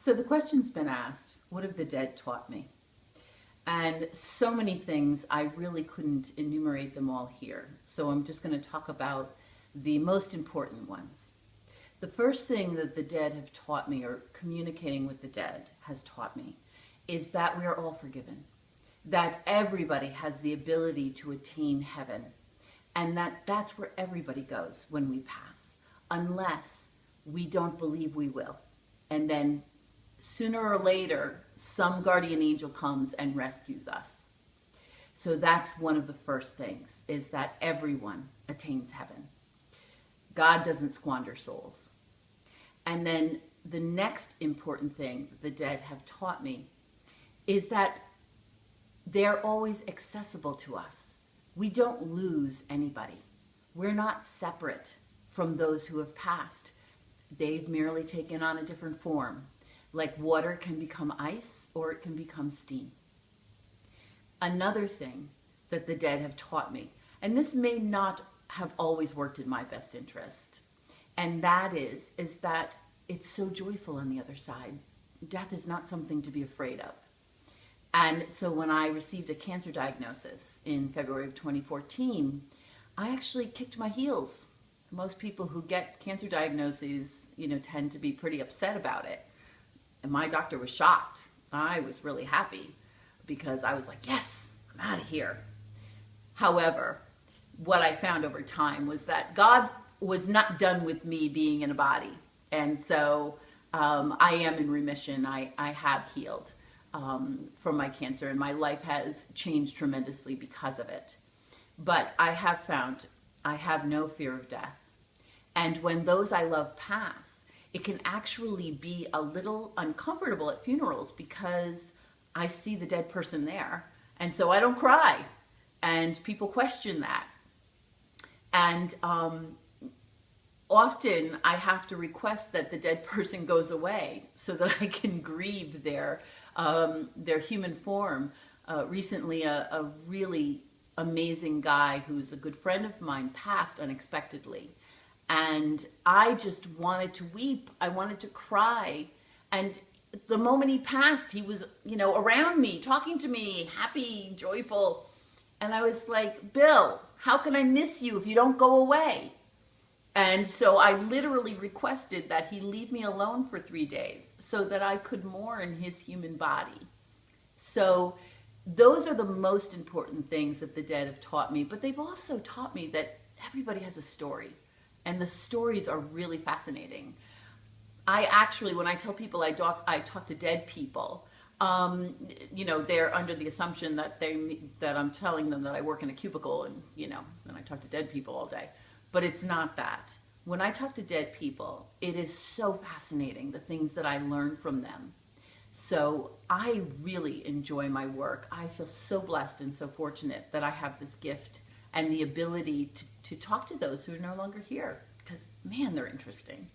So the question's been asked, what have the dead taught me? And so many things, I really couldn't enumerate them all here. So I'm just going to talk about the most important ones. The first thing that the dead have taught me, or communicating with the dead has taught me, is that we are all forgiven. That everybody has the ability to attain heaven. And that's where everybody goes when we pass, unless we don't believe we will. And then sooner or later, some guardian angel comes and rescues us. So that's one of the first things, is that everyone attains heaven. God doesn't squander souls. And then the next important thing the dead have taught me is that they're always accessible to us. We don't lose anybody. We're not separate from those who have passed. They've merely taken on a different form. Like water can become ice or it can become steam. Another thing that the dead have taught me, and this may not have always worked in my best interest, and that is that it's so joyful on the other side. Death is not something to be afraid of. And so when I received a cancer diagnosis in February of 2014, I actually kicked my heels. Most people who get cancer diagnoses, tend to be pretty upset about it. And my doctor was shocked. I was really happy because I was like, yes, I'm out of here. However, what I found over time was that God was not done with me being in a body. And so I am in remission. I have healed from my cancer, and my life has changed tremendously because of it. But I have found I have no fear of death. And when those I love pass, it can actually be a little uncomfortable at funerals because I see the dead person there. And so I don't cry. And people question that. And often I have to request that the dead person goes away so that I can grieve their human form. Recently, a really amazing guy who's a good friend of mine passed unexpectedly. And I just wanted to weep. I wanted to cry. And the moment he passed, he was, around me, talking to me, happy, joyful. And I was like, Bill, how can I miss you if you don't go away? And so I literally requested that he leave me alone for 3 days so that I could mourn his human body. So those are the most important things that the dead have taught me. But they've also taught me that everybody has a story. And the stories are really fascinating. I actually, when I tell people I talk to dead people, they're under the assumption that I'm telling them that I work in a cubicle and I talk to dead people all day. But it's not that. When I talk to dead people, it is so fascinating, the things that I learn from them. So I really enjoy my work. I feel so blessed and so fortunate that I have this gift and the ability to talk to those who are no longer here, because, man, they're interesting.